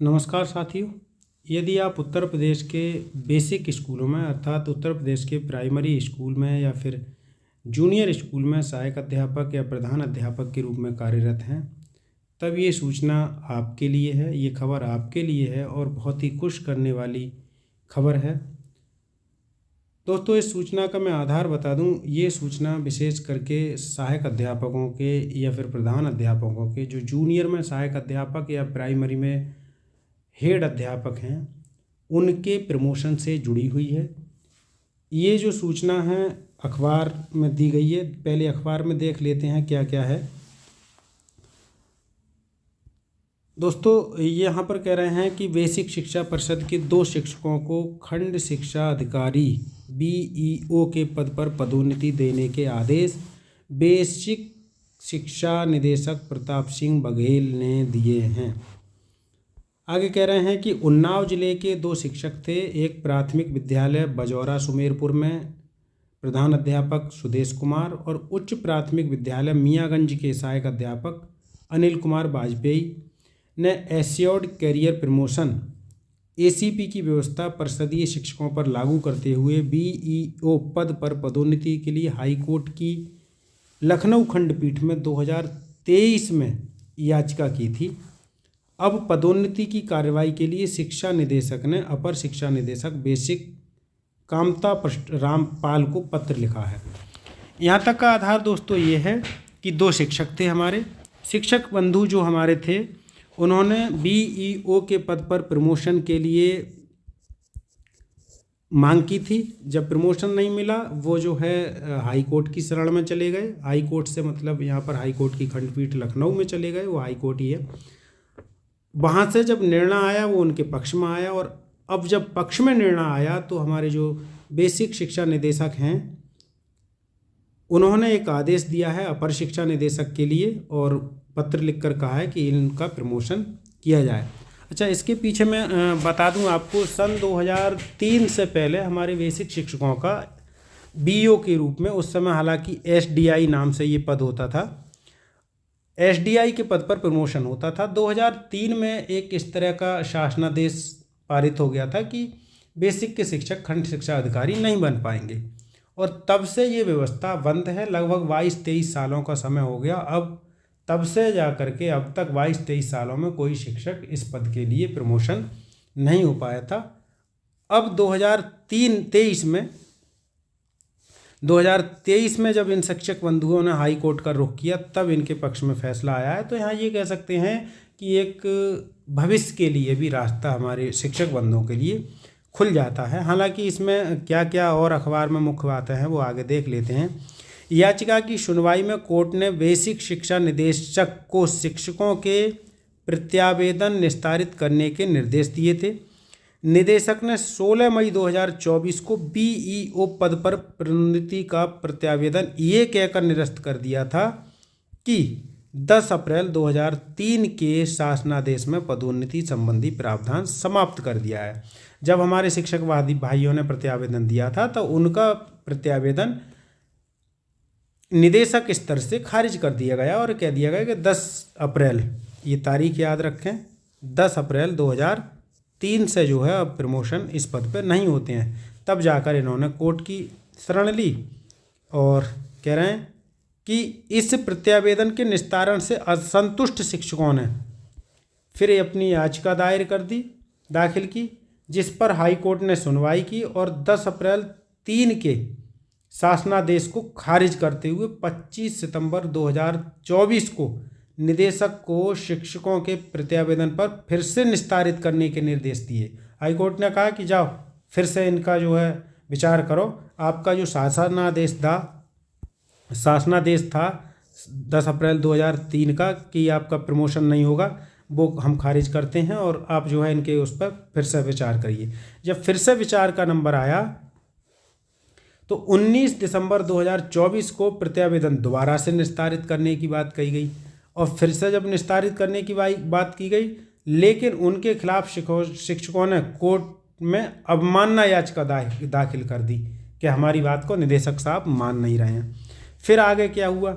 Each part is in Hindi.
नमस्कार साथियों। यदि आप उत्तर प्रदेश के बेसिक स्कूलों में अर्थात उत्तर प्रदेश के प्राइमरी स्कूल में या फिर जूनियर स्कूल में सहायक अध्यापक या प्रधान अध्यापक के रूप में कार्यरत हैं, तब ये सूचना आपके लिए है, ये खबर आपके लिए है और बहुत ही खुश करने वाली खबर है। दोस्तों, इस सूचना का मैं आधार बता दूं। ये सूचना विशेष करके सहायक अध्यापकों के या फिर प्रधान अध्यापकों के, जो जूनियर में सहायक अध्यापक या प्राइमरी में हेड अध्यापक हैं, उनके प्रमोशन से जुड़ी हुई है। ये जो सूचना है अखबार में दी गई है। पहले अखबार में देख लेते हैं क्या क्या है। दोस्तों, यहाँ पर कह रहे हैं कि बेसिक शिक्षा परिषद के 2 शिक्षकों को खंड शिक्षा अधिकारी BEO के पद पर पदोन्नति देने के आदेश बेसिक शिक्षा निदेशक प्रताप सिंह बघेल ने दिए हैं। आगे कह रहे हैं कि उन्नाव जिले के 2 शिक्षक थे। एक प्राथमिक विद्यालय बजौरा सुमेरपुर में प्रधान अध्यापक सुदेश कुमार और उच्च प्राथमिक विद्यालय मियाँगंज के सहायक अध्यापक अनिल कुमार वाजपेयी ने एश्योर्ड कैरियर प्रमोशन ACP की व्यवस्था परिषदीय शिक्षकों पर लागू करते हुए BEO पद पर पदोन्नति के लिए हाईकोर्ट की लखनऊ खंडपीठ में 2023 में याचिका की थी। अब पदोन्नति की कार्रवाई के लिए शिक्षा निदेशक ने अपर शिक्षा निदेशक बेसिक कामता रामपाल को पत्र लिखा है। यहाँ तक का आधार दोस्तों ये है कि 2 शिक्षक थे हमारे। शिक्षक बंधु जो हमारे थे, उन्होंने BEO के पद पर प्रमोशन के लिए मांग की थी। जब प्रमोशन नहीं मिला, वो जो है हाई कोर्ट की शरण में चले गए। हाई कोर्ट से मतलब यहाँ पर हाई कोर्ट की खंडपीठ लखनऊ में चले गए, वो हाई कोर्ट ही है। वहाँ से जब निर्णय आया वो उनके पक्ष में आया, और अब जब पक्ष में निर्णय आया तो हमारे जो बेसिक शिक्षा निदेशक हैं, उन्होंने एक आदेश दिया है अपर शिक्षा निदेशक के लिए और पत्र लिखकर कहा है कि इनका प्रमोशन किया जाए। अच्छा, इसके पीछे मैं बता दूं आपको, सन 2003 से पहले हमारे बेसिक शिक्षकों का BEO के रूप में, उस समय हालांकि SDI नाम से ये पद होता था, SDI के पद पर प्रमोशन होता था। 2003 में एक इस तरह का शासनादेश पारित हो गया था कि बेसिक के शिक्षक खंड शिक्षा अधिकारी नहीं बन पाएंगे, और तब से ये व्यवस्था बंद है। लगभग 22-23 सालों का समय हो गया। अब तब से जा कर के अब तक 22-23 सालों में कोई शिक्षक इस पद के लिए प्रमोशन नहीं हो पाया था। अब 2023 में जब इन शिक्षक बंधुओं ने हाई कोर्ट का रुख किया, तब इनके पक्ष में फैसला आया है। तो यहाँ ये कह सकते हैं कि एक भविष्य के लिए भी रास्ता हमारे शिक्षक बंधुओं के लिए खुल जाता है। हालांकि इसमें क्या क्या और अखबार में मुख्य बातें हैं वो आगे देख लेते हैं। याचिका की सुनवाई में कोर्ट ने बेसिक शिक्षा निदेशक को शिक्षकों के प्रत्यावेदन निस्तारित करने के निर्देश दिए थे। निदेशक ने 16 मई 2024 को BEO पद पर प्रोन्नति का प्रत्यावेदन ये कहकर निरस्त कर दिया था कि 10 अप्रैल 2003 के शासनादेश में पदोन्नति संबंधी प्रावधान समाप्त कर दिया है। जब हमारे शिक्षकवादी भाइयों ने प्रत्यावेदन दिया था तो उनका प्रत्यावेदन निदेशक स्तर से खारिज कर दिया गया और कह दिया गया कि 10 अप्रैल, ये तारीख याद रखें, 10 अप्रैल 2003 से जो है अब प्रमोशन इस पद पर नहीं होते हैं। तब जाकर इन्होंने कोर्ट की शरण ली और कह रहे हैं कि इस प्रत्यावेदन के निस्तारण से असंतुष्ट शिक्षकों ने फिर अपनी याचिका दाखिल की, जिस पर हाई कोर्ट ने सुनवाई की और 10 अप्रैल 3 के शासनादेश को खारिज करते हुए 25 सितंबर 2024 को निदेशक को शिक्षकों के प्रत्यावेदन पर फिर से निस्तारित करने के निर्देश दिए। हाई कोर्ट ने कहा कि जाओ फिर से इनका जो है विचार करो। आपका जो शासनादेश था 10 अप्रैल 2003 का कि आपका प्रमोशन नहीं होगा, वो हम खारिज करते हैं और आप जो है इनके उस पर फिर से विचार करिए। जब फिर से विचार का नंबर आया तो 19 दिसंबर 2024 को प्रत्यावेदन दोबारा से निस्तारित करने की बात कही गई, और फिर से जब निस्तारित करने की बात की गई, लेकिन उनके खिलाफ शिक्षकों ने कोर्ट में अवमानना याचिका दाखिल कर दी कि हमारी बात को निदेशक साहब मान नहीं रहे हैं। फिर आगे क्या हुआ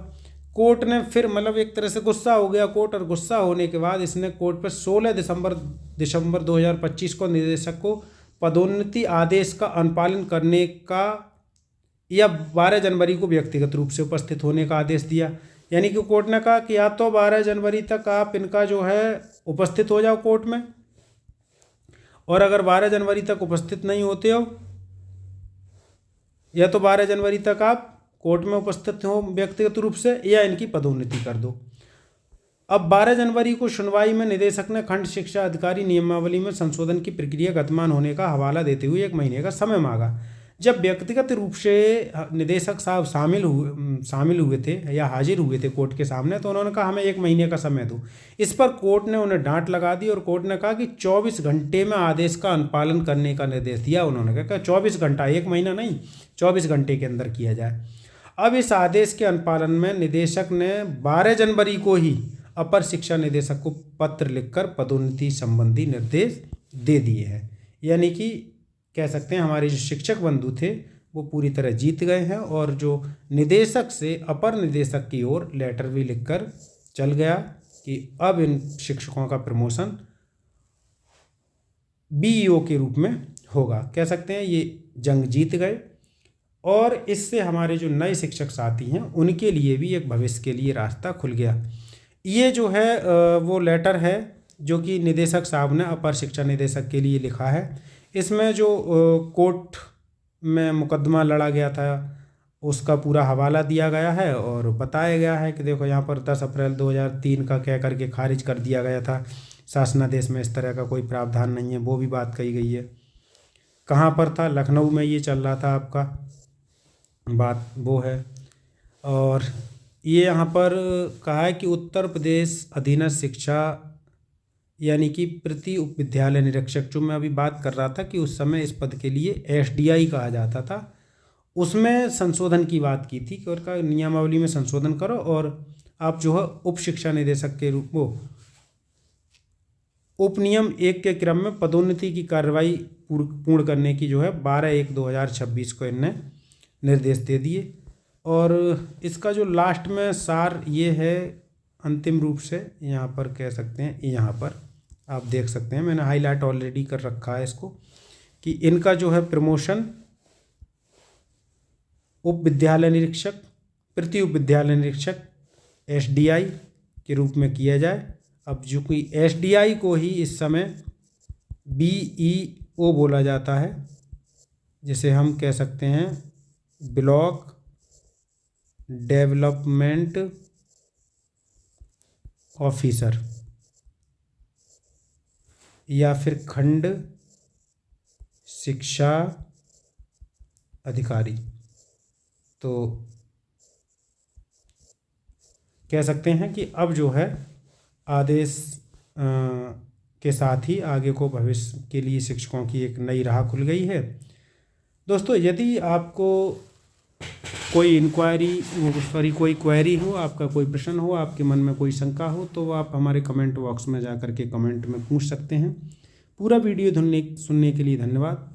कोर्ट ने फिर मतलब एक तरह से गुस्सा हो गया कोर्ट, और गुस्सा होने के बाद इसने कोर्ट पर 16 दिसंबर 2025 को निदेशक को पदोन्नति आदेश का अनुपालन करने का या 12 जनवरी को व्यक्तिगत रूप से उपस्थित होने का आदेश दिया। यानी कि कोर्ट ने कहा कि या तो 12 जनवरी तक आप इनका जो है उपस्थित हो जाओ कोर्ट में, और अगर 12 जनवरी तक उपस्थित नहीं होते हो, या तो 12 जनवरी तक आप कोर्ट में उपस्थित हो व्यक्तिगत रूप से, या इनकी पदोन्नति कर दो। अब 12 जनवरी को सुनवाई में निदेशक ने खंड शिक्षा अधिकारी नियमावली में संशोधन की प्रक्रिया गतिमान होने का हवाला देते हुए 1 महीने का समय मांगा। जब व्यक्तिगत रूप से निदेशक साहब शामिल हुए थे या हाजिर हुए थे कोर्ट के सामने, तो उन्होंने कहा हमें 1 महीने का समय दो। इस पर कोर्ट ने उन्हें डांट लगा दी और कोर्ट ने कहा कि 24 घंटे में आदेश का अनुपालन करने का निर्देश दिया। उन्होंने कहा 24 घंटा, 1 महीना नहीं, 24 घंटे के अंदर किया जाए। अब इस आदेश के अनुपालन में निदेशक ने 12 जनवरी को ही अपर शिक्षा निदेशक को पत्र लिखकर पदोन्नति संबंधी निर्देश दे दिए हैं। यानी कि कह सकते हैं हमारे जो शिक्षक बंधु थे वो पूरी तरह जीत गए हैं, और जो निदेशक से अपर निदेशक की ओर लेटर भी लिखकर चल गया कि अब इन शिक्षकों का प्रमोशन बीईओ के रूप में होगा। कह सकते हैं ये जंग जीत गए, और इससे हमारे जो नए शिक्षक साथी हैं उनके लिए भी एक भविष्य के लिए रास्ता खुल गया। ये जो है वो लेटर है जो कि निदेशक साहब ने अपर शिक्षा निदेशक के लिए लिखा है। इसमें जो कोर्ट में मुकदमा लड़ा गया था उसका पूरा हवाला दिया गया है, और बताया गया है कि देखो यहाँ पर 10 अप्रैल 2003 का कह करके खारिज कर दिया गया था, शासनादेश में इस तरह का कोई प्रावधान नहीं है, वो भी बात कही गई है। कहाँ पर था? लखनऊ में ये चल रहा था आपका, बात वो है। और ये यहाँ पर कहा है कि उत्तर प्रदेश अधीनस्थ शिक्षा यानी कि प्रति उप विद्यालय निरीक्षक, जो मैं अभी बात कर रहा था कि उस समय इस पद के लिए एसडीआई कहा जाता था, उसमें संशोधन की बात की थी कि उनका नियमावली में संशोधन करो और आप जो है उप शिक्षा निदेशक के रूप में उपनियम 1 के क्रम में पदोन्नति की कार्रवाई पूर्ण करने की जो है 12/1/2026 को इनने निर्देश दे दिए। और इसका जो लास्ट में सार ये है अंतिम रूप से, यहाँ पर कह सकते हैं, यहाँ पर आप देख सकते हैं, मैंने हाईलाइट ऑलरेडी कर रखा है इसको, कि इनका जो है प्रमोशन उप विद्यालय निरीक्षक, प्रति उप विद्यालय निरीक्षक एसडीआई के रूप में किया जाए। अब जो कि एसडीआई को ही इस समय बीईओ बोला जाता है, जिसे हम कह सकते हैं ब्लॉक डेवलपमेंट ऑफिसर या फिर खंड शिक्षा अधिकारी। तो कह सकते हैं कि अब जो है आदेश के साथ ही आगे को भविष्य के लिए शिक्षकों की एक नई राह खुल गई है। दोस्तों, यदि आपको कोई क्वेरी हो, आपका कोई प्रश्न हो, आपके मन में कोई शंका हो, तो आप हमारे कमेंट बॉक्स में जा कर के कमेंट में पूछ सकते हैं। पूरा वीडियो सुनने के लिए धन्यवाद।